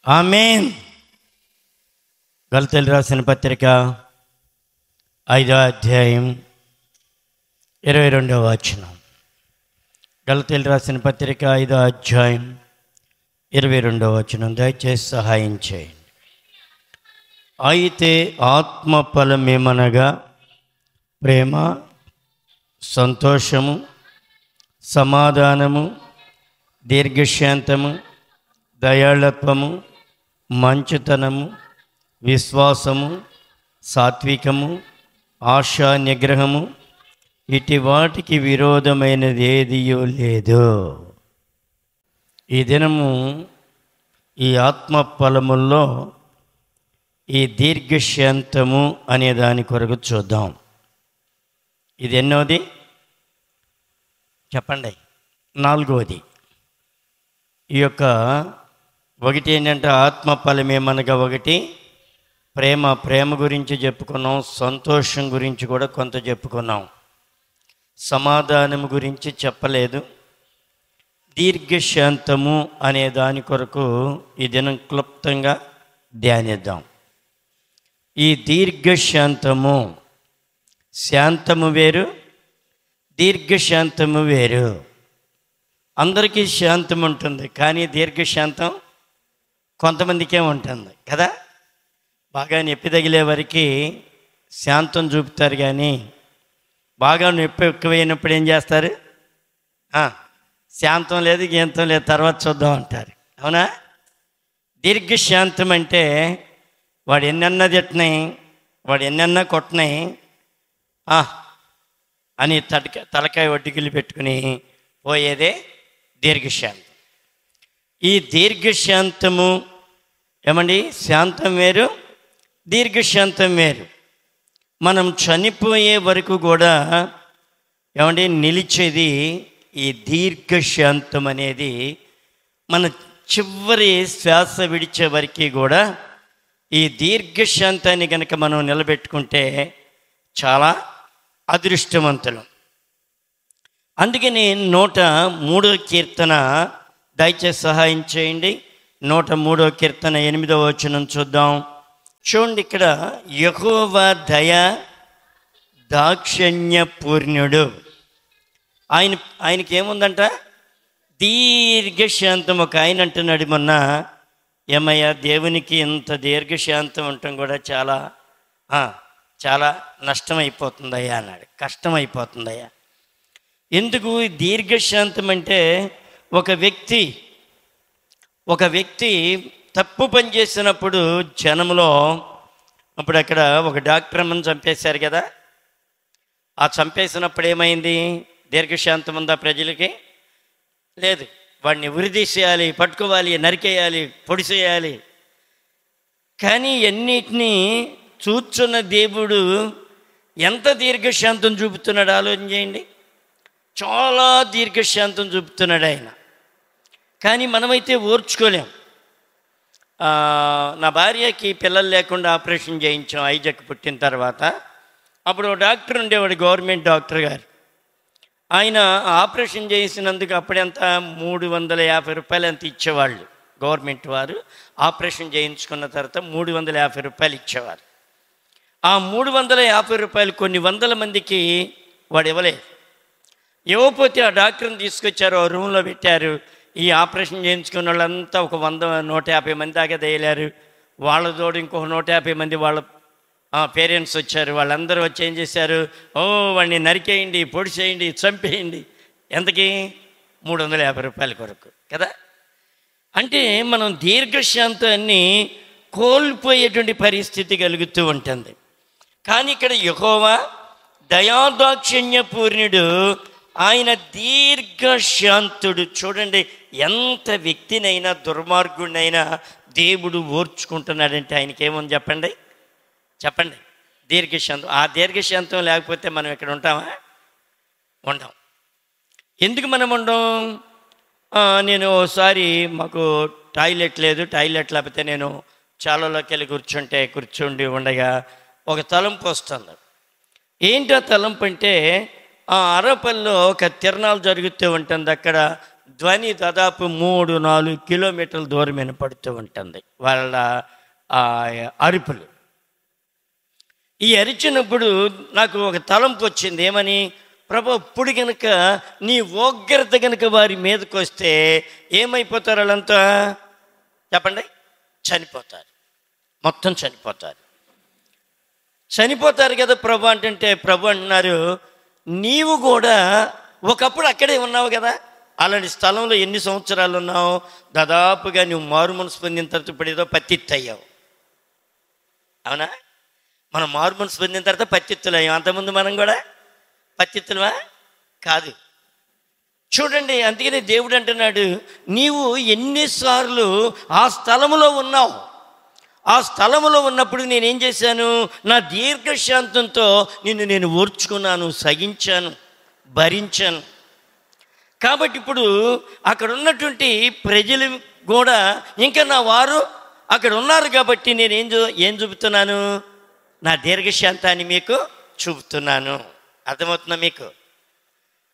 ఆమేన్. గలతీయులకు రాసిన పత్రిక 5వ అధ్యాయం 22వ వచనం. గలతీయులకు రాసిన పత్రిక 5వ అధ్యాయం 22వ వచనం. దయచేసి సహాయం చేయండి. అయితే ఆత్మ ఫలమేమనగా ప్రేమ, సంతోషము, సమాధానము, దీర్ఘశాంతము, దయాళత్వము, మంచుతనము, విశ్వాసము, సాత్వికము, ఆశా నిగ్రహము, ఇటు వాటికి విరోధమైనది ఏదియో లేదు. ఈ దినము ఈ ఆత్మ ఫలముల్లో ఈ దీర్ఘశాంతము అనే దాని కొరకు చూద్దాం. ఇది ఎన్నోది చెప్పండి? 4వది. ఈ యొక్క ఒకటి ఏంటంటే ఆత్మ ఫలమేమనగా ఒకటి ప్రేమ గురించి చెప్పుకున్నాం. సంతోషం గురించి కూడా కొంత చెప్పుకున్నాం. సమాధానం గురించి చెప్పలేదు. దీర్ఘశాంతము అనే దాని కొరకు ఈ దినం క్లుప్తంగా ధ్యానిద్దాం. ఈ దీర్ఘశాంతము, శాంతము వేరు, దీర్ఘశాంతము వేరు. అందరికీ శాంతం ఉంటుంది, కానీ దీర్ఘశాంతం కొంతమందికే ఉంటుంది కదా. బాగా నొప్పి తగిలే వరకు శాంతం చూపుతారు, కానీ బాగా నొప్పి ఎక్కువైనప్పుడు ఏం చేస్తారు? శాంతం లేదు, గీంతం లేదు, తర్వాత చూద్దాం అంటారు. అవునా? దీర్ఘశాంతం అంటే వాడు ఎన్నెన్నా తిట్టినాయి, వాడు ఎన్నెన్నా కొట్టినాయి అని తలకాయ వడ్డీకిలు పెట్టుకుని పోయేదే దీర్ఘశాంతం. ఈ దీర్ఘశాంతము ఏమండి, శాంతం వేరు, దీర్ఘశాంతం వేరు. మనం చనిపోయే వరకు కూడా ఏమండి నిలిచేది ఈ దీర్ఘశాంతం అనేది. మన చివరి శ్వాస విడిచే వరకు కూడా ఈ దీర్ఘశాంతాన్ని కనుక మనం నిలబెట్టుకుంటే చాలా అదృష్టవంతులం. అందుకని 103వ కీర్తన, దయచేసి సహాయం చేయండి. 103వ కీర్తన 8వ వచనం చూద్దాం. చూడండి, ఇక్కడ యెహోవా దయ దాక్షిణ్య పూర్ణుడు. ఆయనకి ఏముందంట? దీర్ఘశాంతం. ఒక ఆయన అంటున్నాడు మొన్న, ఏమయ్యా దేవునికి ఇంత దీర్ఘశాంతం ఉండటం కూడా చాలా చాలా నష్టమైపోతుందయ్యా అన్నాడు. కష్టమైపోతుందయ్యా. ఎందుకు దీర్ఘశాంతం అంటే, ఒక వ్యక్తి తప్పు పని చేసినప్పుడు జనంలో, అప్పుడు అక్కడ ఒక డాక్టర్ అమ్మని చంపేశారు కదా. ఆ చంపేసినప్పుడు ఏమైంది? దీర్ఘశాంతం ఉందా ప్రజలకి? లేదు. వాడిని ఉరిదీసేయాలి, పట్టుకోవాలి, నరికేయాలి, పొడిసేయాలి. కానీ ఎన్నిటినీ చూచున్న దేవుడు ఎంత దీర్ఘశాంతం చూపుతున్నాడు ఆలోచన చేయండి. చాలా దీర్ఘశాంతం చూపుతున్నాడు ఆయన. కానీ మనమైతే ఓర్చుకోలేం. నా భార్యకి పిల్లలు లేకుండా ఆపరేషన్ చేయించాం ఐజక్ పుట్టిన తర్వాత. అప్పుడు డాక్టర్ ఉండేవాడు, గవర్నమెంట్ డాక్టర్ గారు. ఆయన ఆపరేషన్ చేసినందుకు అప్పుడెంత 350 రూపాయలు ఎంత ఇచ్చేవాళ్ళు గవర్నమెంట్ వారు. ఆపరేషన్ చేయించుకున్న తర్వాత 350 రూపాయలు ఇచ్చేవారు. ఆ 350 రూపాయలు కొన్ని వందల మందికి వాడు ఇవ్వలేదు. ఇవ్వకపోతే ఆ డాక్టర్ని తీసుకొచ్చారు, ఆ రూమ్లో పెట్టారు. ఈ ఆపరేషన్ చేయించుకున్న వాళ్ళంతా ఒక 100-150 మంది దాకా తేలారు. వాళ్ళ తోడు ఇంకొక 150 మంది వాళ్ళ పేరెంట్స్ వచ్చారు. వాళ్ళందరూ వచ్చి ఏం చేశారు? వాడిని నరికేయండి, పొడి చేయండి, చంపేయండి. ఎంతకి? 350 రూపాయల కొరకు కదా. అంటే మనం దీర్ఘశాంతాన్ని కోల్పోయేటువంటి పరిస్థితి కలుగుతూ ఉంటుంది. కానీ ఇక్కడ యెహోవా దయాదాక్షిణ్య పూర్ణుడు, ఆయన దీర్ఘశాంతుడు. చూడండి, ఎంత వ్యక్తినైనా దుర్మార్గుడినైనా దేవుడు ఓర్చుకుంటున్నాడంటే ఆయనకేమని చెప్పండి? దీర్ఘశాంతం. ఆ దీర్ఘశాంతం లేకపోతే మనం ఇక్కడ ఉంటామా? ఉండం. ఎందుకు మనం ఉండం? నేను ఓసారి, మాకు టాయిలెట్ లేదు, టాయిలెట్ లేకపోతే నేను చాలాలోకి వెళ్ళి కూర్చుండి ఉండగా ఒక తలంపు వస్తుంది. ఏంటో తలంపు అంటే, ఆ అరపల్లిలో ఒక తిరణాలు జరుగుతూ ఉంటుంది. అక్కడ ధ్వని దాదాపు 3-4 కిలోమీటర్ల దూరం వినపడుతూ ఉంటుంది వాళ్ళ అరుపులు. ఈ అరిచినప్పుడు నాకు ఒక తలంపు వచ్చింది. ఏమని? ప్రభు, ఇప్పుడు కనుక నీ ఉగ్రత కనుక వారి మీదకి వస్తే ఏమైపోతారు వాళ్ళంతా? చెప్పండి. చనిపోతారు, మొత్తం చనిపోతారు. చనిపోతారు కదా ప్రభు అంటే ప్రభు అంటున్నారు, నీవు కూడా ఒకప్పుడు అక్కడే ఉన్నావు కదా, అలాంటి స్థలంలో ఎన్ని సంవత్సరాలు ఉన్నావు? దాదాపుగా నువ్వు మారు మనసు పొందిన తర్వాత ఇప్పుడు ఏదో పత్తిత్తు అయ్యావు. అవునా? మనం మారు మనసు పొందిన తర్వాత పత్తిత్తులు అయ్యాం. అంతకుముందు మనం కూడా పత్తిత్తులమా? కాదు. చూడండి, అందుకనే దేవుడు అంటున్నాడు, నీవు ఎన్నిసార్లు ఆ స్థలములో ఉన్నావు. ఆ స్థలములో ఉన్నప్పుడు నేనేం చేశాను? నా దీర్ఘశాంతంతో నేను ఓర్చుకున్నాను, సహించాను, భరించాను. కాబట్టి ఇప్పుడు అక్కడ ఉన్నటువంటి ప్రజలు కూడా ఇంకా నా వారు అక్కడ ఉన్నారు కాబట్టి నేను ఏం చూపుతున్నాను? నా దీర్ఘశాంతాన్ని మీకు చూపుతున్నాను. అర్థమవుతుందా మీకు?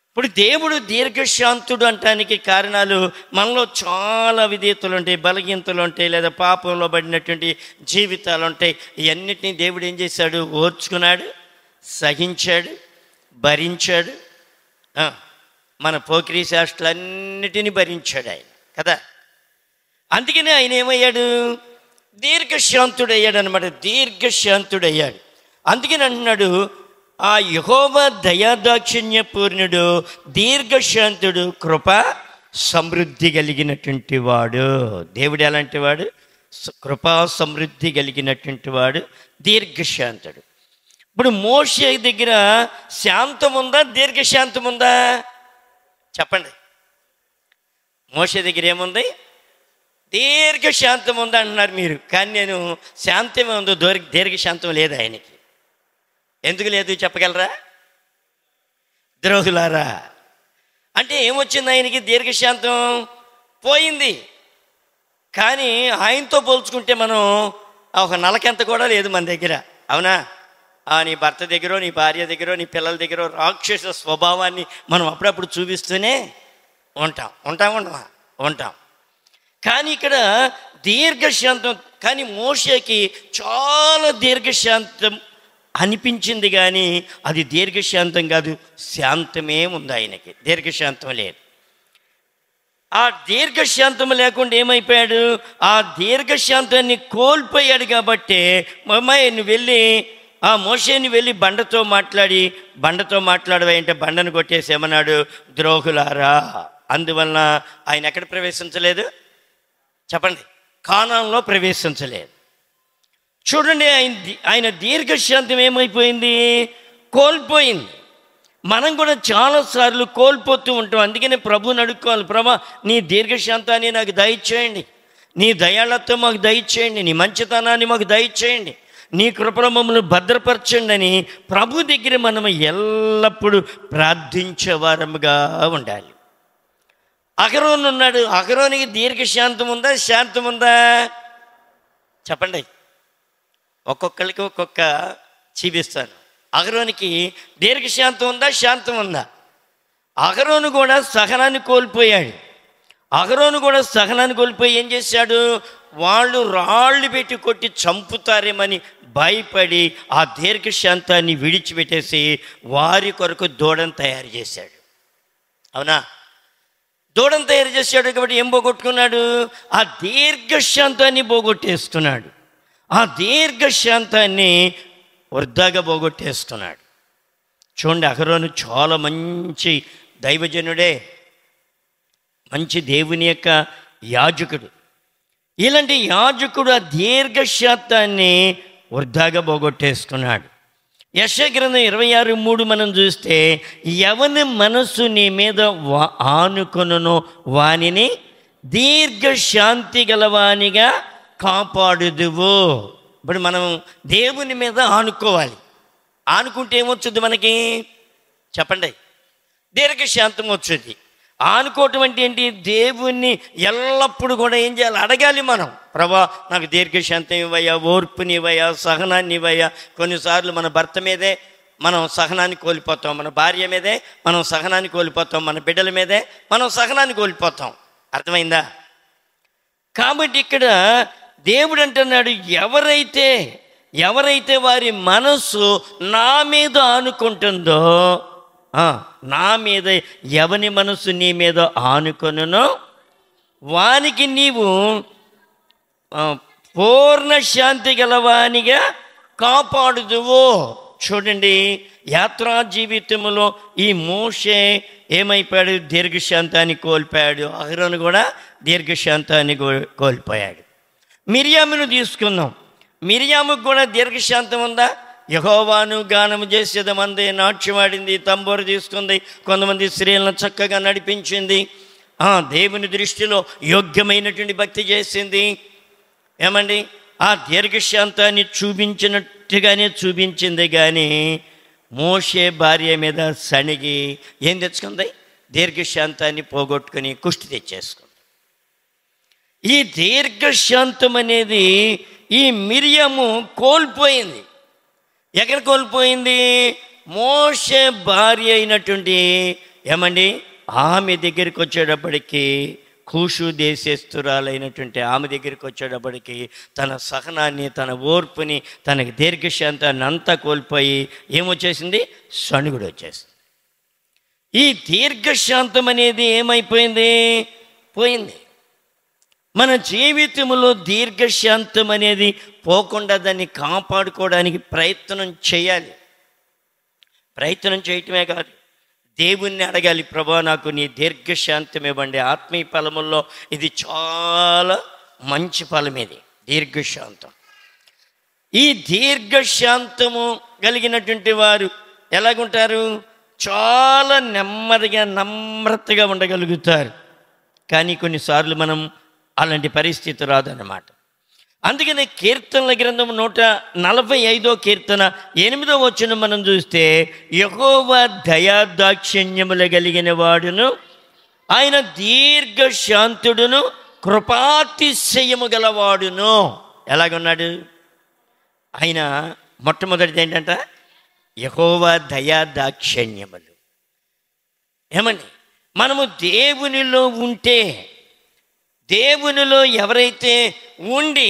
ఇప్పుడు దేవుడు దీర్ఘశాంతుడు అంటానికి కారణాలు మనలో చాలా విధేయతలు ఉంటాయి, బలహీనతలు ఉంటాయి, లేదా పాపంలో పడినటువంటి జీవితాలు ఉంటాయి. ఇవన్నిటినీ దేవుడు ఏం చేశాడు? ఓర్చుకున్నాడు, సహించాడు, భరించాడు. మన పోకిరీ శాస్త్రాలన్నిటినీ భరించాడు ఆయన కదా. అందుకనే ఆయన ఏమయ్యాడు? దీర్ఘశాంతుడయ్యాడు అనమాట. దీర్ఘశాంతుడయ్యాడు. అందుకని అంటున్నాడు, ఆ యెహోవా దయాదాక్షిణ్య పూర్ణుడు, దీర్ఘశాంతుడు, కృప సమృద్ధి కలిగినటువంటి వాడు. దేవుడు ఎలాంటి వాడు? కృపా సమృద్ధి కలిగినటువంటి వాడు, దీర్ఘశాంతుడు. ఇప్పుడు మోషే దగ్గర శాంతం ఉందా, దీర్ఘశాంతం ఉందా? చెప్పండి. మోషే దగ్గర ఏముంది? దీర్ఘశాంతం ఉందా అంటున్నారు మీరు. కానీ నేను శాంతమే ఉందో, దీర్ఘశాంతం లేదు ఆయనకి. ఎందుకు లేదు చెప్పగలరా? ద్రోహులారా అంటే ఏమొచ్చింది ఆయనకి? దీర్ఘశాంతం పోయింది. కానీ ఆయనతో పోల్చుకుంటే మనం ఒక నలకెంత కూడా లేదు మన దగ్గర. అవునా? నీ భర్త దగ్గర, నీ భార్య దగ్గర, నీ పిల్లల దగ్గర రాక్షస స్వభావాన్ని మనం అప్పుడప్పుడు చూపిస్తూనే ఉంటాం. కానీ ఇక్కడ దీర్ఘశాంతం. కానీ మోషేకి చాలా దీర్ఘశాంతం అనిపించింది, కానీ అది దీర్ఘశాంతం కాదు, శాంతమే ఉంది ఆయనకి. దీర్ఘశాంతం లేదు. ఆ దీర్ఘశాంతం లేకుండా ఏమైపోయాడు? ఆ దీర్ఘశాంతాన్ని కోల్పోయాడు. కాబట్టి అమ్మాయి నువ్వు వెళ్ళి ఆ మోషేని వెళ్ళి బండతో మాట్లాడవంటే బండను కొట్టేసి ఏమన్నాడు? ద్రోహులారా. అందువలన ఆయన ఎక్కడ ప్రవేశించలేదు? చెప్పండి. కానాన్లో ప్రవేశించలేదు. చూడండి, ఆయన దీర్ఘశాంతం ఏమైపోయింది? కోల్పోయింది. మనం కూడా చాలాసార్లు కోల్పోతూ ఉంటాం. అందుకనే ప్రభువుని అడుక్కోవాలి, ప్రభా నీ దీర్ఘశాంతాన్ని నాకు దయచేయండి, నీ దయాళత్వం మాకు దయచేయండి, నీ మంచితనాన్ని మాకు దయచేయండి, నీ కృపలో మమ్మల్ని భద్రపరచండి అని ప్రభు దగ్గర మనం ఎల్లప్పుడూ ప్రార్థించేవారముగా ఉండాలి. అహరోను ఉన్నాడు. అహరోనికి దీర్ఘశాంతం ఉందా, శాంతం ఉందా? చెప్పండి. ఒక్కొక్కరికి ఒక్కొక్క చూపిస్తాను. అహరోనికి దీర్ఘశాంతం ఉందా, శాంతం ఉందా? అహరోను కూడా సహనాన్ని కోల్పోయాడు. కోల్పోయి ఏం చేశాడు? వాళ్ళు రాళ్ళు పెట్టి కొట్టి చంపుతారేమని భయపడి ఆ దీర్ఘశాంతాన్ని విడిచిపెట్టేసి వారి కొరకు దూడను తయారు చేశాడు. అవునా? దూడను తయారు చేశాడు కాబట్టి ఏం పోగొట్టుకున్నాడు? ఆ దీర్ఘశాంతాన్ని పోగొట్టేస్తున్నాడు. ఆ దీర్ఘశాంతాన్ని వృధాగా పోగొట్టేస్తున్నాడు. చూడండి, అహరోను చాలా మంచి దైవజనుడే, మంచి దేవుని యొక్క యాజకుడు. ఇలాంటి యాజకుడు ఆ దీర్ఘశాంతాన్ని వృధాగా పోగొట్టేసుకున్నాడు. యెషయా గ్రంథం 26:3 మనం చూస్తే, ఎవని మనస్సు నీ మీద ఆనుకొనునో వానిని దీర్ఘశాంతి గలవానిగా కాపాడుదువు. ఇప్పుడు మనం దేవుని మీద ఆనుకోవాలి. ఆనుకుంటే ఏమొచ్చుద్ది మనకి? చెప్పండి. దీర్ఘశాంతం వచ్చుద్ది. ఆనుకోవటం అంటే ఏంటి? దేవుణ్ణి ఎల్లప్పుడూ కూడా ఏం చేయాలి? అడగాలి మనం. ప్రభా నాకు దీర్ఘశాంతం ఇవ్వయ్యా, ఓర్పుని ఇవ్వయ్యా, సహనాన్ని ఇవ్వయ్యా. కొన్నిసార్లు మన భర్త మీదే మనం సహనాన్ని కోల్పోతాం, మన భార్య మీదే మనం సహనాన్ని కోల్పోతాం, మన బిడ్డల మీదే మనం సహనాన్ని కోల్పోతాం. అర్థమైందా? కాబట్టి ఇక్కడ దేవుడు అంటున్నాడు, ఎవరైతే వారి మనస్సు నా మీద ఆనుకుంటుందో, నా మీద ఎవని మనస్సు నీ మీద ఆనుకొనునో వానికి నీవు పూర్ణ శాంతి గలవానిగా కాపాడుదువో. చూడండి, యాత్రా జీవితంలో ఈ మోషే ఏమైపోయాడు? దీర్ఘశాంతాన్ని కోల్పోయాడు. అహరోను కూడా దీర్ఘశాంతాన్ని కోల్పోయాడు. మిరియామును తీసుకుందాం. మిరియాముకు కూడా దీర్ఘశాంతం ఉందా? యెహోవాను గానము చేసేదమంది, నాట్యమాడింది, తంబూరు తీసుకుంది, కొంతమంది స్త్రీలను చక్కగా నడిపించింది, దేవుని దృష్టిలో యోగ్యమైనటువంటి భక్తి చేసింది. ఏమండి, ఆ దీర్ఘశాంతాన్ని చూపించినట్టుగానే చూపించింది. కానీ మోషే భార్య మీద సణిగి ఏం తెచ్చుకుంది? దీర్ఘశాంతాన్ని పోగొట్టుకుని కుష్టి తెచ్చేసుకుంది. ఈ దీర్ఘశాంతం అనేది ఈ మిరియాము కోల్పోయింది. ఎక్కడ కోల్పోయింది? మోషే భార్య అయినటువంటి ఏమండి ఆమె దగ్గరికి వచ్చేటప్పటికి, కూషు దేశస్తురాలైనటువంటి ఆమె దగ్గరికి వచ్చేటప్పటికి తన సహనాన్ని, తన ఓర్పుని, తనకి దీర్ఘశాంతాన్ని అంతా కోల్పోయి ఏమొచ్చేసింది? సణుగుడు వచ్చేసింది. ఈ దీర్ఘశాంతం అనేది ఏమైపోయింది? పోయింది. మన జీవితంలో దీర్ఘశాంతం అనేది పోకుండా దాన్ని కాపాడుకోవడానికి ప్రయత్నం చేయాలి. ప్రయత్నం చేయటమే కాదు, దేవుణ్ణి అడగాలి, ప్రభా నాకు నీ దీర్ఘశాంతం ఇవ్వండి. ఆత్మీయ ఫలముల్లో ఇది చాలా మంచి ఫలం. ఇది దీర్ఘశాంతం. ఈ దీర్ఘశాంతము కలిగినటువంటి వారు ఎలాగుంటారు? చాలా నెమ్మదిగా, నమ్రతగా ఉండగలుగుతారు. కానీ కొన్నిసార్లు మనం అలాంటి పరిస్థితి రాదన్నమాట. అందుకనే కీర్తనల గ్రంథం 145 కీర్తన 8వ వచనం మనం చూస్తే, యెహోవా దయాదాక్షిణ్యములు కలిగిన వాడును, ఆయన దీర్ఘశాంతుడును, కృపాతిశయము గలవాడును. ఎలాగున్నాడు ఆయన? మొట్టమొదటిది ఏంటంట? యెహోవా దయాదాక్షిణ్యములు. ఏమండి, మనము దేవునిలో ఉంటే, దేవునిలో ఎవరైతే ఉండి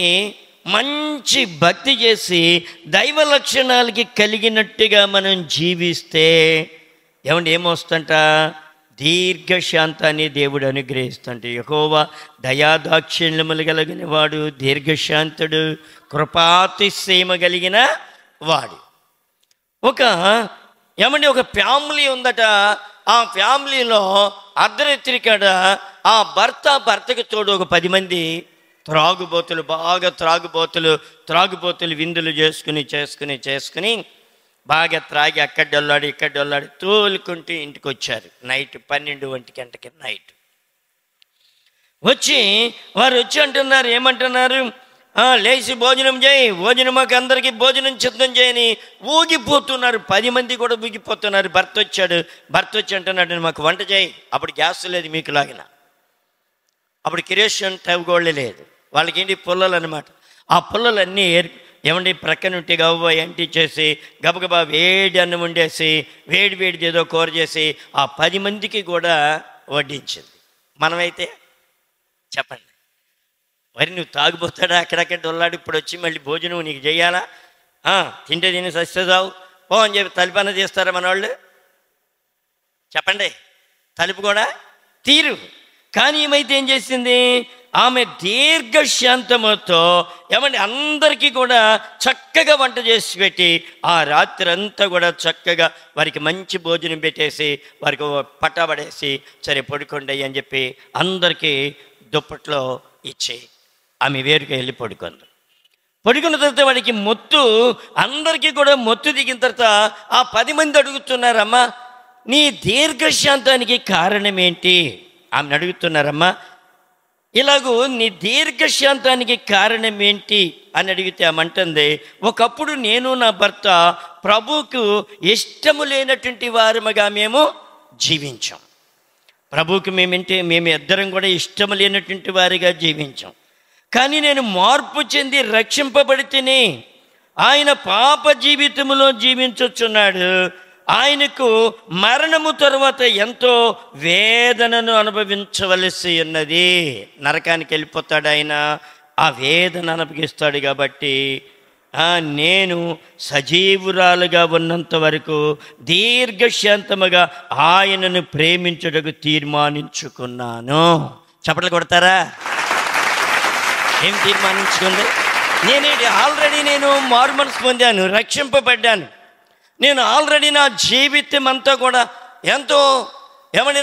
మంచి భక్తి చేసి దైవ లక్షణాలకి కలిగినట్టుగా మనం జీవిస్తే ఏమండి ఏమొస్తుంట? దీర్ఘశాంతాన్ని దేవుడు అనుగ్రహిస్తుంటే. యెహోవా దయాదాక్షిణ్యములు కలిగిన వాడు, దీర్ఘశాంతుడు, కృపాతిశయము కలిగిన వాడు. ఒక ఫ్యామిలీ ఉందట. ఆ ఫ్యామిలీలో అర్ధరాత్రి కాడ ఆ భర్తకు తోడు ఒక 10 మంది త్రాగుబోతులు, బాగా త్రాగుబోతులు విందులు చేసుకుని బాగా త్రాగి అక్కడొల్లాడి తోలుకుంటూ ఇంటికి వచ్చారు. నైట్ 12 గంటకి నైట్ వారు వచ్చి అంటున్నారు, ఏమంటున్నారు? లేచి భోజనం చేయి, మాకు అందరికీ భోజనం సిద్ధం చేయని ఊగిపోతున్నారు. 10 మంది కూడా ఊగిపోతున్నారు. భర్త వచ్చి అంటున్నాడు, మాకు వంట చేయి. అప్పుడు గ్యాస్ లేదు మీకు లాగిన, అప్పుడు కిరోసిన్ స్టవ్ కూడా లేదు. వాళ్ళకి ఏంటి? పుల్లలు అనమాట. ఆ పుల్లలన్నీ ఏమండి ప్రక్కనుంటి గవ్వ ఎంటి చేసి గబగబా వేడి అన్నం వండేసి వేడి ఏదో కూర చేసి ఆ 10 మందికి కూడా వడ్డించింది. మనమైతే చెప్పండి, మరి నువ్వు తాగిపోతాడా? అక్కడక్కడ దొల్లాడు, ఇప్పుడు వచ్చి మళ్ళీ భోజనం నీకు చేయాలా? తిని సస్తేదావు ఓ అని చెప్పి తలుపన చేస్తారా మన వాళ్ళు? చెప్పండి, తలుపు కూడా తీరు. కానీ ఏమైతే ఏం చేసింది? ఆమె దీర్ఘశాంతముతో ఏమంటే అందరికీ కూడా చక్కగా వంట చేసి పెట్టి ఆ రాత్రి అంతా కూడా చక్కగా వారికి మంచి భోజనం పెట్టేసి వారికి పట్టాబడేసి సరే పడుకోండి అని చెప్పి అందరికీ దుప్పట్లో ఇచ్చి ఆమె వేరుగా వెళ్ళి పడుకున్న తర్వాత వాడికి అందరికీ కూడా మొత్తు దిగిన తర్వాత ఆ 10 మంది అడుగుతున్నారమ్మా, నీ దీర్ఘశాంతానికి కారణం ఏంటి? ఆమెను అడుగుతున్నారమ్మా, ఇలాగూ నీ దీర్ఘశాంతానికి కారణం ఏంటి అని అడిగితే ఆమంటుంది, ఒకప్పుడు నేను నా భర్త ప్రభువుకు ఇష్టము లేనటువంటి వారముగా మేము జీవించాం. ప్రభువుకి మేము ఇద్దరం కూడా ఇష్టము లేనటువంటి వారిగా జీవించాం. కానీ నేను మార్పు చెంది రక్షింపబడితేనే ఆయన పాప జీవితంలో జీవించుచున్నాడు. ఆయనకు మరణము తరువాత ఎంతో వేదనను అనుభవించవలసి ఉన్నది. నరకానికి వెళ్ళిపోతాడు ఆయన, ఆ వేదన అనుభవిస్తాడు. కాబట్టి నేను సజీవురాలుగా ఉన్నంత వరకు దీర్ఘశాంతముగా ఆయనను ప్రేమించుటకు తీర్మానించుకున్నాను. చప్పట్లు కొడతారా? ఏం తీర్మానించుకుంది? ఆల్రెడీ నేను మారుమనసు పొందాను, రక్షింపబడ్డాను. నేను ఆల్రెడీ నా జీవితం అంతా కూడా ఎంతో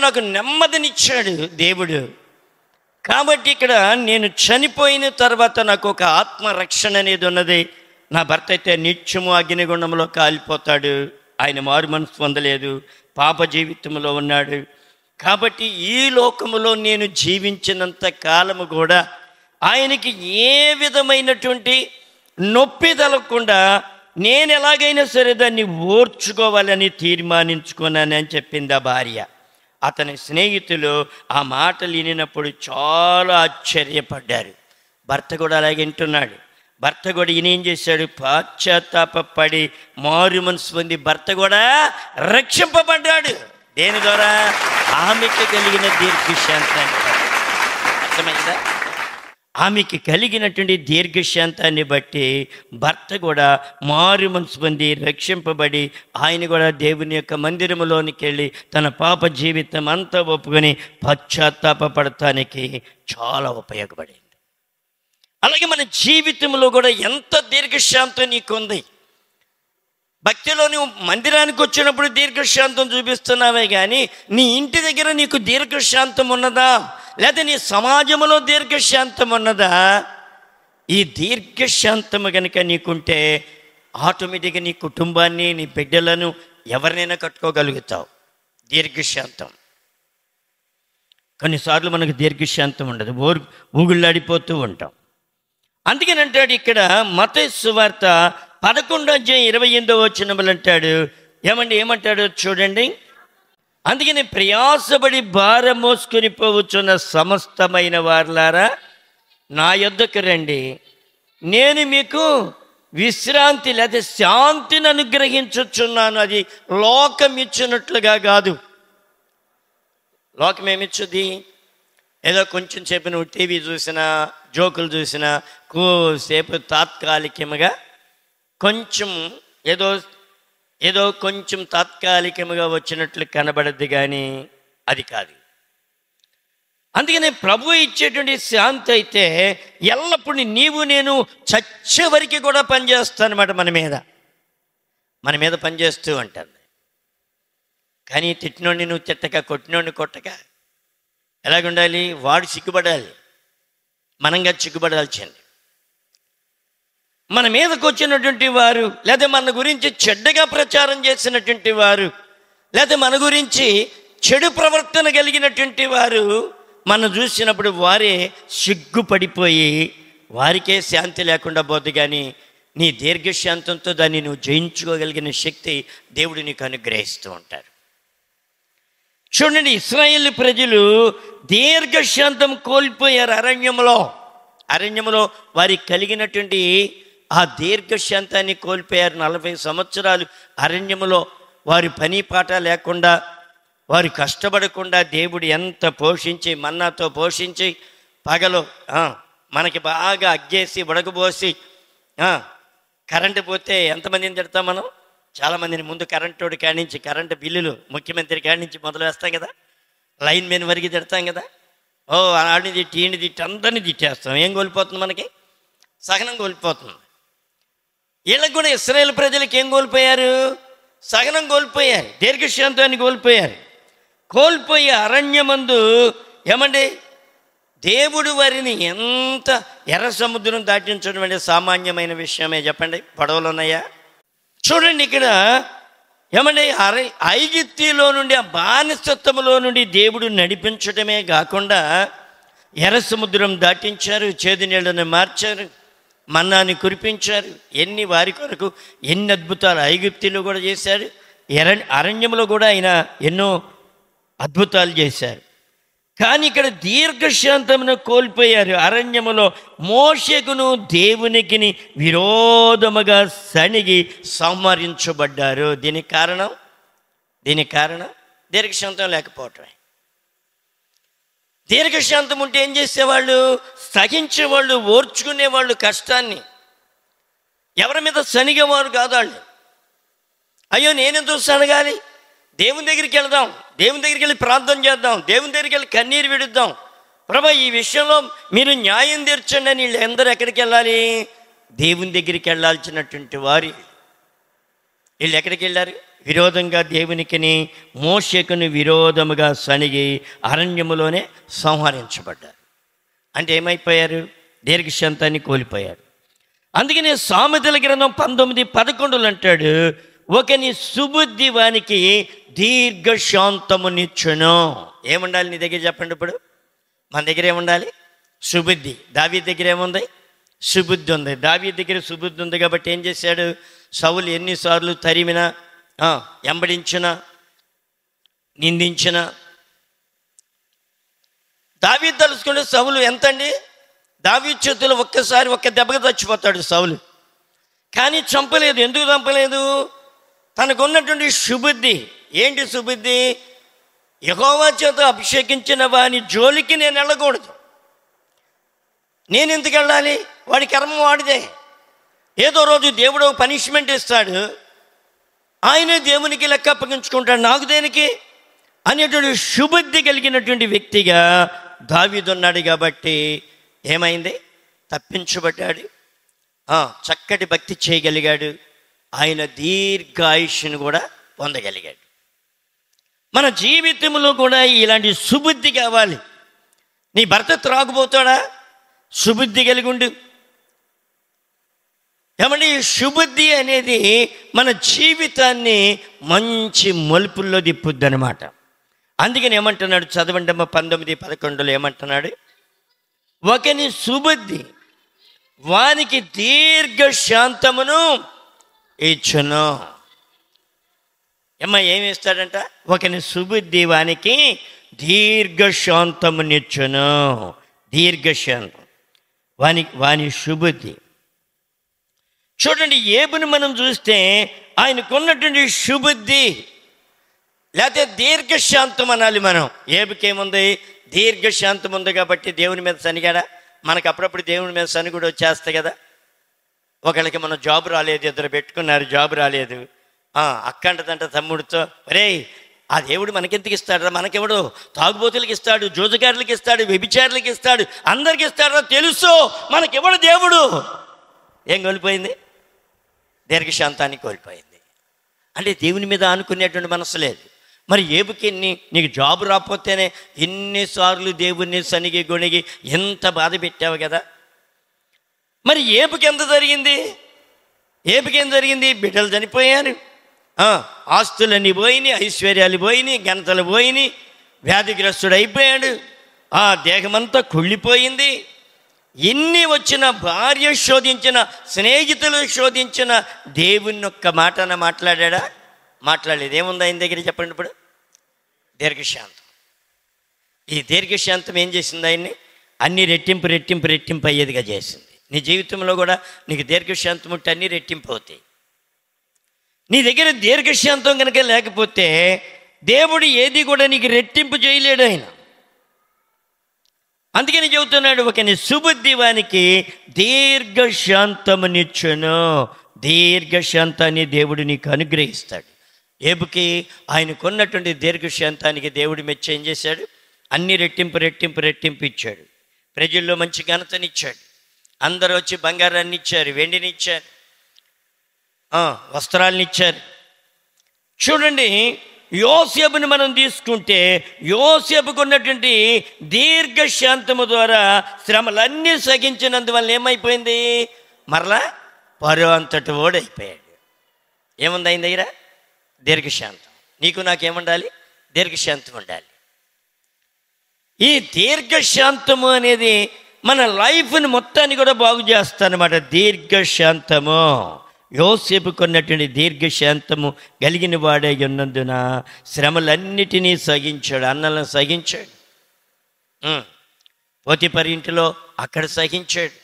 నాకు నెమ్మదినిచ్చాడు దేవుడు. కాబట్టి ఇక్కడ నేను చనిపోయిన తర్వాత నాకు ఒక ఆత్మరక్షణ అనేది ఉన్నది. నా భర్త అయితే నిత్యము అగ్నిగుండంలో కాలిపోతాడు. ఆయన మారు మనసు పొందలేదు, పాప జీవితంలో ఉన్నాడు. కాబట్టి ఈ లోకములో నేను జీవించినంత కాలము కూడా ఆయనకి ఏ విధమైనటువంటి నొప్పి తలగకుండా నేను ఎలాగైనా సరే దాన్ని ఓర్చుకోవాలని తీర్మానించుకున్నానని చెప్పింది ఆ భార్య. అతని స్నేహితులు ఆ మాటలు వినినప్పుడు చాలా ఆశ్చర్యపడ్డారు. భర్త కూడా అలాగే వింటున్నాడు. భర్త కూడా ఈయన ఏం చేశాడు? పశ్చాత్తాపడి మారు మనసు పొంది భర్త కూడా రక్షింపబడ్డాడు. దేని ద్వారా? ఆమెకి కలిగిన దీర్ఘశాంతాన్ని. అర్థమైందా? ఆమెకి కలిగినటువంటి దీర్ఘశాంతాన్ని బట్టి భర్త కూడా మారు మనసు పొంది రక్షింపబడి ఆయన కూడా దేవుని యొక్క మందిరములోనికి వెళ్ళి తన పాప జీవితం అంతా ఒప్పుకొని పశ్చాత్తాపడటానికి చాలా ఉపయోగపడింది. అలాగే మన జీవితంలో కూడా ఎంత దీర్ఘశాంతం నీకుంది. భక్తిలో నువ్వు మందిరానికి వచ్చినప్పుడు దీర్ఘశాంతం చూపిస్తున్నావే కానీ నీ ఇంటి దగ్గర నీకు దీర్ఘశాంతం ఉన్నదా? లేదా నీ సమాజంలో దీర్ఘశాంతం ఉన్నదా? ఈ దీర్ఘశాంతము కనుక నీకుంటే ఆటోమేటిక్గా నీ కుటుంబాన్ని, నీ బిడ్డలను, ఎవరినైనా కట్టుకోగలుగుతావు. దీర్ఘశాంతం. కొన్నిసార్లు మనకు దీర్ఘశాంతం ఉండదు, ఊగుళ్ళాడిపోతూ ఉంటాం. అందుకని అంటాడు ఇక్కడ మత్తయి సువార్త 11:28 అంటాడు. ఏమంటాడు చూడండి. అందుకని ప్రయాసపడి భారం మోసుకొని పోవచ్చున్న సమస్తమైన వారులారా నా యొద్దకు రండి, నేను మీకు విశ్రాంతి లేదా శాంతిని అనుగ్రహించుచున్నాను. అది లోకం ఇచ్చినట్లుగా కాదు. లోకం ఏమిచ్చుది? ఏదో కొంచెం సేపు నువ్వు టీవీ చూసినా, జోకులు చూసినా, సేపు తాత్కాలికముగా కొంచెం ఏదో కొంచెం తాత్కాలికముగా వచ్చినట్లు కనబడద్దు, కానీ అది కాదు. అందుకనే ప్రభు ఇచ్చేటువంటి శాంతి అయితే ఎల్లప్పుడూ నీవు నేను చచ్చే వరకు కూడా పనిచేస్తానమాట. మన మీద పనిచేస్తూ ఉంటుంది. కానీ తిట్టినోడిని నువ్వు తిట్టక, కొట్టినోడిని కొట్టక ఎలాగుండాలి? వాడు సిగ్గుపడాలి, మనంగా సిగ్గుపడాల్సింది. మన మీదకు వచ్చినటువంటి వారు, లేదా మన గురించి చెడ్డగా ప్రచారం చేసినటువంటి వారు, లేదా మన గురించి చెడు ప్రవర్తన కలిగినటువంటి వారు మనం చూసినప్పుడు వారే సిగ్గుపడిపోయి వారికే శాంతి లేకుండా పోద్ది. కానీ నీ దీర్ఘశాంతంతో దాన్ని నువ్వు జయించుకోగలిగిన శక్తి దేవుడు నీకు అనుగ్రహిస్తూ ఉంటారు. చూడండి, ఇశ్రాయేలు ప్రజలు దీర్ఘశాంతం కోల్పోయారు అరణ్యంలో వారికి కలిగినటువంటి ఆ దీర్ఘశాంతాన్ని కోల్పోయారు. 40 సంవత్సరాలు అరణ్యములో వారి పని పాట లేకుండా, వారు కష్టపడకుండా దేవుడు ఎంత పోషించి, మన్నాతో పోషించి, పగలు మనకి బాగా అగ్గేసి ఉడకబోసి, కరెంటు పోతే ఎంతమందిని తిడతాం మనం? చాలామందిని. ముందు కరెంటోడి కానించి, కరెంటు బిల్లులు ముఖ్యమంత్రి కానించి మొదలు వేస్తాం కదా, లైన్ మెన్ వరకు తిడతాం కదా. ఆడిని తిట్టి, ఈయన తిట్టి, అందరినీ తిట్టేస్తాం. ఏం కోల్పోతుంది? మనకి సహనం కోల్పోతుంది. వీళ్ళకి కూడా ఇశ్రాయేలు ప్రజలకు ఏం కోల్పోయారు? సహనం కోల్పోయారు, దీర్ఘశాంతాన్ని కోల్పోయి అరణ్యమందు దేవుడు వారిని ఎంత ఎర్ర సముద్రం దాటించడం అంటే సామాన్యమైన విషయమే చెప్పండి. పడవలు ఉన్నాయా? చూడండి ఇక్కడ ఐగుప్తులో నుండి, ఆ బానిసత్వములో నుండి దేవుడు నడిపించడమే కాకుండా ఎర్ర సముద్రం దాటించారు, చేదు నీళ్ళను మార్చారు, మన్నాని కురిపించారు. వారి కొరకు ఎన్ని అద్భుతాలు ఐగుప్తులో కూడా చేశారు. అరణ్యంలో కూడా ఆయన ఎన్నో అద్భుతాలు చేశారు. కానీ ఇక్కడ దీర్ఘశాంతమును కోల్పోయారు. అరణ్యములో మోషేకును దేవునికిని విరోధముగా సణిగి సంహరించబడ్డారు. దీనికి కారణం దీర్ఘశాంతం లేకపోవటమే. దీర్ఘశాంతం ఉంటే ఏం చేసేవాళ్ళు? సహించేవాళ్ళు, ఓర్చుకునేవాళ్ళు కష్టాన్ని. ఎవరి మీద సనిగేవారు కాదు వాళ్ళు. అయ్యో నేనెందుకు సనగాలి, దేవుని దగ్గరికి వెళదాం, దేవుని దగ్గరికి వెళ్ళి ప్రార్థన చేద్దాం, దేవుని దగ్గరికి వెళ్ళి కన్నీరు విడుద్దాం, ప్రభా ఈ విషయంలో మీరు న్యాయం తీర్చండి అని వీళ్ళు అందరూ ఎక్కడికి వెళ్ళాలి? దేవుని దగ్గరికి వెళ్ళాల్సినటువంటి వారు వీళ్ళు ఎక్కడికి వెళ్ళారు? విరోధంగా దేవునికిని మోషేకుని విరోధముగా సణిగి అరణ్యములోనే సంహరించబడ్డారు. అంటే ఏమైపోయారు? దీర్ఘశాంతాన్ని కోల్పోయారు. అందుకనే సామెతల గ్రంథం 19:11 అంటాడు, ఒకని సుబుద్ధి వానికి దీర్ఘశాంతమునిచ్చును. ఏముండాలి నీ దగ్గర చెప్పండి. ఇప్పుడు మన దగ్గర ఏముండాలి? సుబుద్ధి. దావీదు దగ్గర ఏముంది? సుబుద్ధి ఉంది. దావీదు దగ్గర సుబుద్ధి ఉంది కాబట్టి ఏం చేశాడు? సౌలు ఎన్నిసార్లు తరిమినా, ఎంబడించిన, నిందించిన, దావీదు తలుచుకుంటే సౌలు ఎంతండి? దావీదు చేతులు ఒక్కసారి ఒక్క దెబ్బగా చచ్చిపోతాడు సౌలు. కానీ చంపలేదు. ఎందుకు చంపలేదు? తనకున్నటువంటి సుబుద్ధి. ఏంటి సుబుద్ధి? యెహోవా చేత అభిషేకించిన వాని జోలికి నేను వెళ్ళకూడదు. నేను ఎందుకు వెళ్ళాలి? వాడి కర్మ వాడిదే. ఏదో రోజు దేవుడు పనిష్మెంట్ ఇస్తాడు, ఆయనే దేవునికి లెక్క అప్పగించుకుంటాడు, నాకు దేనికి అనేటువంటి సుబుద్ధి కలిగినటువంటి వ్యక్తిగా దావీదు ఉన్నాడు. కాబట్టి ఏమైంది? తప్పించబడ్డాడు, చక్కటి భక్తి చేయగలిగాడు, ఆయన దీర్ఘాయుష్ను కూడా పొందగలిగాడు. మన జీవితంలో కూడా ఇలాంటి సుబుద్ధి కావాలి. నీ భర్త త్రాగుపోతాడా? సుబుద్ధి కలిగి ఉండు. ఏమంటే ఈ సుబుద్ధి అనేది మన జీవితాన్ని మంచి మలుపుల్లో దిప్పుద్ది అనమాట. అందుకని ఏమంటున్నాడు? చదవండి అమ్మ 19:11 ఏమంటున్నాడు? ఒకని సుబుద్ధి వానికి దీర్ఘశాంతమును ఇచ్చును. అమ్మ ఏమి ఇస్తాడంట? ఒకని సుబుద్ధి వానికి దీర్ఘశాంతమునిచ్చును. దీర్ఘశాంతం వాని సుబుద్ధి. చూడండి, ఏబుని మనం చూస్తే ఆయనకున్నటువంటి సుబుద్ధి లేకపోతే దీర్ఘశాంతం అనాలి మనం. ఏబుకేముంది? దీర్ఘశాంతం ఉంది కాబట్టి దేవుని మీద సనిగాడా? మనకు అప్పుడప్పుడు దేవుని మీద సని కూడా వచ్చేస్తాయి కదా. ఒకళ్ళకి మనం జాబ్ రాలేదు, ఇద్దరు పెట్టుకున్నారు, జాబ్ రాలేదు. అక్కంటదంట తమ్ముడితో, రే ఆ దేవుడు మనకెందుకు ఇస్తాడు? మనకెవడు? తాగుబోతులకి ఇస్తాడు, జోజుగారులకి ఇస్తాడు, వ్యభిచారులకి ఇస్తాడు, అందరికి ఇస్తాడో తెలుసు. మనకెవడు దేవుడు? ఏం కోల్పోయింది? దీర్ఘశాంతాన్ని కోల్పోయింది. అంటే దేవుని మీద ఆనుకునేటువంటి మనసు లేదు. మరి ఏబుకి నీకు జాబు రాకపోతేనే ఎన్నిసార్లు దేవుణ్ణి సనిగి గొణిగి ఎంత బాధ పెట్టావు కదా. మరి ఏబుకి ఎంత జరిగింది? ఏబుకేం జరిగింది? బిడ్డలు చనిపోయారు, ఆస్తులన్నీ పోయినాయి, ఐశ్వర్యాలు పోయినాయి, ఘనతలు పోయినాయి, వ్యాధిగ్రస్తుడు అయిపోయాడు, దేహమంతా కుళ్ళిపోయింది. ఎన్ని వచ్చిన, భార్య శోధించిన, స్నేహితులు శోధించిన, దేవుని ఒక్క మాటన మాట్లాడా? మాట్లాడలేదు. ఏముంది ఆయన దగ్గర చెప్పండి. ఇప్పుడు దీర్ఘశాంతం. ఈ దీర్ఘశాంతం ఏం చేసింది? ఆయన్ని అన్ని రెట్టింపు రెట్టింపు రెట్టింపు అయ్యేదిగా చేసింది. నీ జీవితంలో కూడా నీకు దీర్ఘశాంతం ఉంటే అన్నీ రెట్టింపు అవుతాయి. నీ దగ్గర దీర్ఘశాంతం కనుక లేకపోతే దేవుడు ఏది కూడా నీకు రెట్టింపు చేయలేడు ఆయన. అందుకని చెబుతున్నాడు, ఒకని సుబుద్ధి వానికి దీర్ఘశాంతమునిచ్చును. దీర్ఘశాంతాన్ని దేవుడు నీకు అనుగ్రహిస్తాడు. ఏబుకి ఆయనకున్నటువంటి దీర్ఘశాంతానికి దేవుడు మెచ్చి ఏం చేశాడు? అన్ని రెట్టింపు రెట్టింపు రెట్టింపు ఇచ్చాడు. ప్రజల్లో మంచి ఘనతనిచ్చాడు. అందరూ వచ్చి బంగారాన్ని ఇచ్చారు, వెండిని ఇచ్చారు, వస్త్రాలను ఇచ్చారు. చూడండి, యోసేపుని మనం తీసుకుంటే యోసేపుకు ఉన్నటువంటి దీర్ఘశాంతము ద్వారా శ్రమలన్నీ సగించినందువల్ల ఏమైపోయింది? మరలా పరో అంతటి ఓడైపోయాడు. ఏముంది ఆయన దగ్గర? దీర్ఘశాంతం. నీకు నాకేముండాలి? దీర్ఘశాంతం ఉండాలి. ఈ దీర్ఘశాంతము అనేది మన లైఫ్ని మొత్తాన్ని కూడా బాగు చేస్తానమాట. దీర్ఘశాంతము. యోసేపుకు ఉన్నటువంటి దీర్ఘశాంతము కలిగిన వాడే ఉన్నందున శ్రమలన్నిటినీ సహించాడు, అన్నలను సహించాడు. పోతీఫరు ఇంటిలో అక్కడ సహించాడు.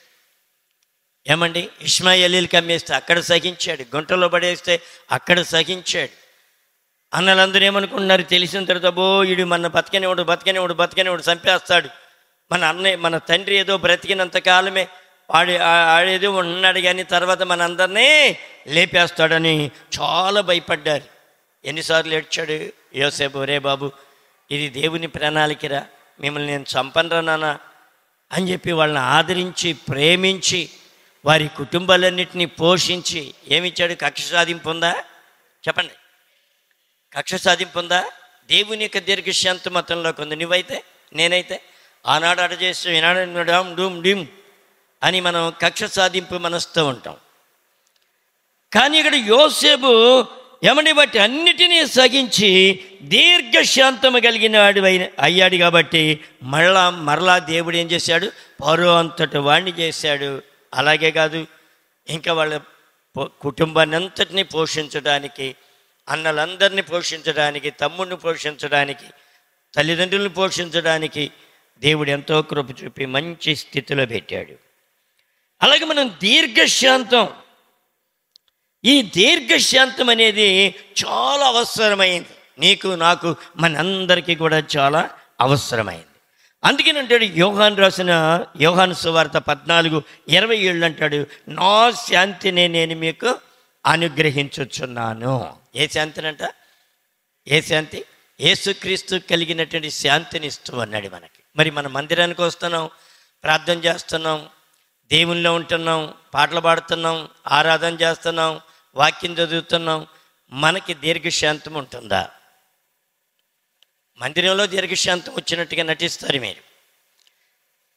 ఏమండి, ఇష్మాయేలీలకి అమ్మేస్తే అక్కడ సహించాడు, గుంటలో పడేస్తే అక్కడ సహించాడు. అన్నలందరూ ఏమనుకుంటున్నారు, తెలిసిన తర్వాత ఈడు మన బతకనివాడు చంపేస్తాడు, మన అన్నయ్య మన తండ్రి ఏదో బ్రతికినంత కాలమే ఆడేదో ఉన్నాడు కానీ తర్వాత మన అందరినీ లేపేస్తాడని చాలా భయపడ్డారు. ఎన్నిసార్లు ఏడ్చాడు యోసేపు, రే బాబు ఇది దేవుని ప్రణాళికరా, మిమ్మల్ని నేను చంపనరా నాన్న అని చెప్పి వాళ్ళని ఆదరించి ప్రేమించి వారి కుటుంబాలన్నింటినీ పోషించి ఏమిచ్చాడు? కక్ష సాధింపు ఉందా? చెప్పండి, కక్ష సాధింపు ఉందా? దేవుని యొక్క దీర్ఘశాంత మతంలోకి ఉంది. నువ్వైతే నేనైతే ఆనాడు అడ చేస్తూ ఈనాడు డామ్ డూమ్ డిమ్ అని మనం కక్ష సాధింపు మనస్తూ ఉంటాం. కానీ ఇక్కడ యోసేపు ఏమని బట్టి అన్నిటినీ సహించి దీర్ఘశాంతము కలిగిన వాడు అయ్యాడు. కాబట్టి మరలా దేవుడు ఏం చేశాడు? ఫరో అంతటి వాడిని చేశాడు. అలాగే కాదు, ఇంకా వాళ్ళ కుటుంబాన్ని అంతటినీ పోషించడానికి, అన్నలందరినీ పోషించడానికి, తమ్ముడిని పోషించడానికి, తల్లిదండ్రులను పోషించడానికి దేవుడు ఎంతో కృప చూపి మంచి స్థితిలో పెట్టాడు. అలాగే మనం దీర్ఘశాంతం, ఈ దీర్ఘశాంతం అనేది చాలా అవసరమైంది. నీకు నాకు మనందరికీ కూడా చాలా అవసరమైంది. అందుకేనంటాడు యోహాను సువార్త 14:27 అంటాడు, నా శాంతిని నేను మీకు అనుగ్రహించుచున్నాను. ఏ శాంతినంట? ఏ శాంతి? యేసుక్రీస్తు కలిగినటువంటి శాంతిని ఇస్తూ అన్నాడు మనకి. మరి మన మందిరానికి వస్తున్నాం, ప్రార్థన చేస్తున్నాం, దేవునిలో ఉంటున్నాం, పాటలు పాడుతున్నాం, ఆరాధన చేస్తున్నాం, వాక్యం చదువుతున్నాం, మనకి దీర్ఘశాంతం ఉంటుందా? మందిరంలో దీర్ఘశాంతం వచ్చినట్టుగా నటిస్తారు మీరు,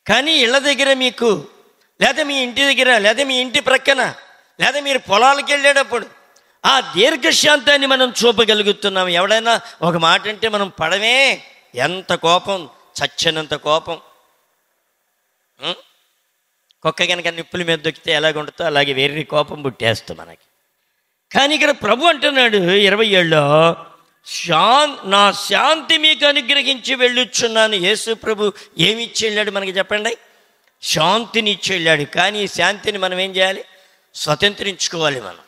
కానీ ఇళ్ళ దగ్గర మీకు, లేదా మీ ఇంటి దగ్గర, లేదా మీ ఇంటి ప్రక్కన, లేదా మీరు పొలాలకు వెళ్ళేటప్పుడు ఆ దీర్ఘశాంతాన్ని మనం చూపగలుగుతున్నాం. ఎవడైనా ఒక మాట అంటే మనం పడమే, ఎంత కోపం, చచ్చినంత కోపం. కుక్క కనుక నిప్పుల మీద దొక్కితే ఎలాగ ఉంటుందో అలాగే వేరే కోపం పుట్టేస్తాం మనకి. కానీ ఇక్కడ ప్రభు అంటున్నాడు 27లో, నా శాంతి మీకు అనుగ్రహించి వెళ్ళుచున్నాను. యేసు ప్రభు ఏమి ఇచ్చి వెళ్ళాడు మనకి చెప్పండి? శాంతిని ఇచ్చి వెళ్ళాడు. కానీ ఈ శాంతిని మనం ఏం చేయాలి? స్వతంత్రించుకోవాలి మనం.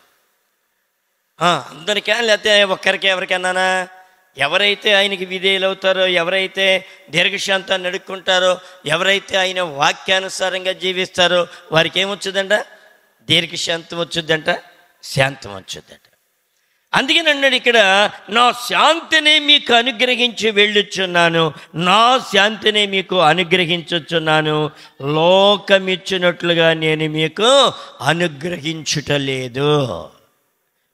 అందరికీ లేకపోతే ఒక్కరికి ఎవరికైనా, ఎవరైతే ఆయనకి విధేయులు అవుతారో, ఎవరైతే దీర్ఘశాంతాన్ని అడుక్కుంటారో, ఎవరైతే ఆయన వాక్యానుసారంగా జీవిస్తారో వారికి ఏమొచ్చుదంట? దీర్ఘశాంతం వచ్చుద్దంట, శాంతం వచ్చుద్దంట. అందుకని అన్నాడు ఇక్కడ, నా శాంతిని మీకు అనుగ్రహించి వెళ్ళుచున్నాను, నా శాంతిని మీకు అనుగ్రహించుచున్నాను, లోకమిచ్చినట్లుగా నేను మీకు అనుగ్రహించుటలేదు.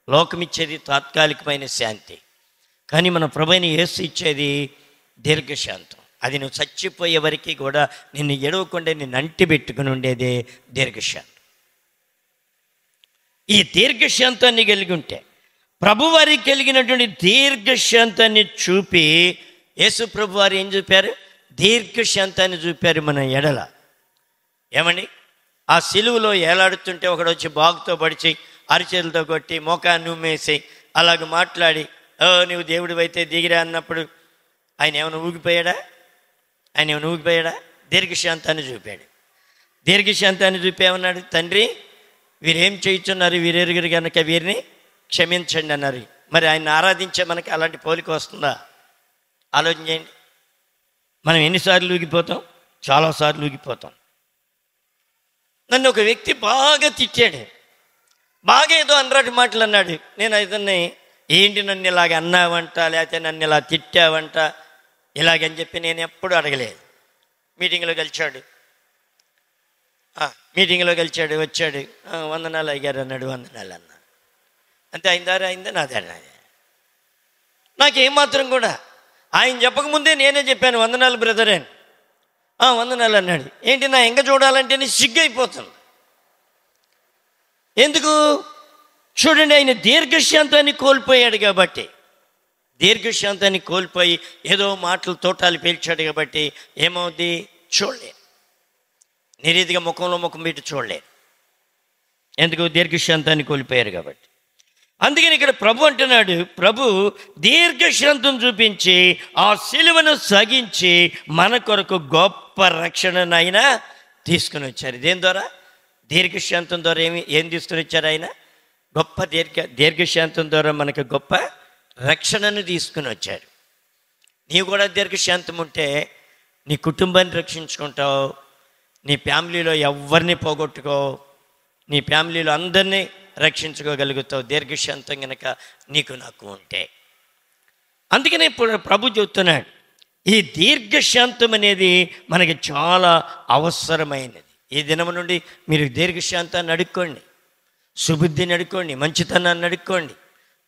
లోకమిచ్చేది తాత్కాలికమైన శాంతి, కానీ మన ప్రభువైన యేసు ఇచ్చేది దీర్ఘశాంతం. అది నువ్వు చచ్చిపోయే వరకు కూడా నిన్ను ఎడవకుండా నిన్ను అంటి పెట్టుకుని ఉండేదే దీర్ఘశాంతం. ఈ దీర్ఘశాంతాన్ని కలిగి ఉంటే, ప్రభువారికి కలిగినటువంటి దీర్ఘశాంతాన్ని చూపి యేసు ప్రభు వారు ఏం చూపారు? దీర్ఘశాంతాన్ని చూపారు మన ఎడల. ఏమండి, ఆ సిలువలో ఏలాడుతుంటే ఒకడు వచ్చి బాగుతో పడిచి అరిచేతులతో కొట్టి మోకాన్ని ఉమ్మేసి అలాగ మాట్లాడి, నువ్వు దేవుడు అయితే దిగిరా అన్నప్పుడు ఆయన ఏమైనా ఊగిపోయాడా? దీర్ఘశాంతాన్ని చూపాడు. దీర్ఘశాంతాన్ని చూపి ఏమన్నాడు? తండ్రి, వీరేం చేయుచున్నారు, వీరెరుగురు కనుక వీరిని క్షమించండి అన్నారు. మరి ఆయన ఆరాధించే మనకి అలాంటి పోలిక వస్తుందా? ఆలోచన చేయండి. మనం ఎన్నిసార్లు ఊగిపోతాం? చాలాసార్లు ఊగిపోతాం. నన్ను ఒక వ్యక్తి బాగా తిట్టాడు, బాగా ఏదో అనరాటి మాటలు అన్నాడు. నేను ఇతన్ని, ఏంటి నన్ను ఇలాగ అన్నావంట, లేకపోతే నన్ను ఇలా తిట్టావంట ఇలాగని చెప్పి నేను ఎప్పుడూ అడగలేదు. మీటింగ్లో కలిశాడు, వచ్చాడు, వందనాలు అయ్యారు అన్నాడు. వందనాలు అన్నా, అంతే. అయిందా నాదే. నాకేమాత్రం కూడా ఆయన చెప్పకముందే నేనే చెప్పాను, వందనాలు బ్రదర్ అని. వందనాలు అన్నాడు. ఏంటి నా ఎంగ చూడాలంటే సిగ్గైపోతుంది. ఎందుకు? చూడండి, ఆయన దీర్ఘశాంతాన్ని కోల్పోయాడు కాబట్టి, దీర్ఘశాంతాన్ని కోల్పోయి ఏదో మాటలు తోటాలు పేల్చాడు కాబట్టి ఏమవుద్ది? చూడలేరు, నిరీతిగా ముఖంలో ముఖం పెట్టి చూడలేరు. ఎందుకు? దీర్ఘశాంతాన్ని కోల్పోయారు కాబట్టి. అందుకని ఇక్కడ ప్రభు అంటున్నాడు, ప్రభు దీర్ఘశాంతం చూపించి ఆ సిలువను సగించి మన కొరకు గొప్ప రక్షణను ఆయన తీసుకుని వచ్చారు. దేని ద్వారా? దీర్ఘశాంతం ద్వారా. ఏం తీసుకుని వచ్చారు ఆయన? గొప్ప దీర్ఘశాంతం ద్వారా మనకు గొప్ప రక్షణను తీసుకుని వచ్చారు. నీవు కూడా దీర్ఘశాంతం ఉంటే నీ కుటుంబాన్ని రక్షించుకుంటావు, నీ ఫ్యామిలీలో ఎవరిని పోగొట్టుకో, నీ ఫ్యామిలీలో అందరినీ రక్షించుకోగలుగుతావు దీర్ఘశాంతం కనుక నీకు నాకు ఉంటే. అందుకనే ఇప్పుడు ప్రభు చెప్తున్నాడు, ఈ దీర్ఘశాంతం అనేది మనకి చాలా అవసరమైనది. ఈ దినం నుండి మీరు దీర్ఘశాంతాన్ని అడుక్కోండి, సుబుద్ధిని అడుక్కోండి, మంచితనాన్ని అడుక్కోండి.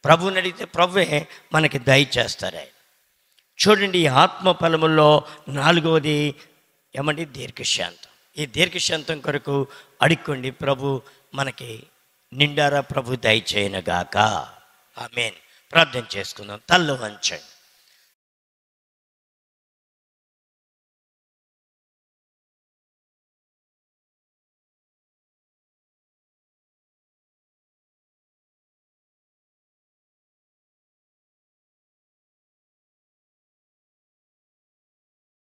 ప్రభువుని అడిగితే ప్రభువే మనకి దయచేస్తారు ఆయన. చూడండి, ఈ ఆత్మ ఫలముల్లో 4వది ఏమంటే దీర్ఘశాంతం. ఈ దీర్ఘశాంతం కొరకు అడుక్కోండి, ప్రభు మనకి నిండారా ప్రభు దయచేయనుగాక. ఆమేన్. ప్రార్థన చేసుకుందాం. తల్లో వంచండి.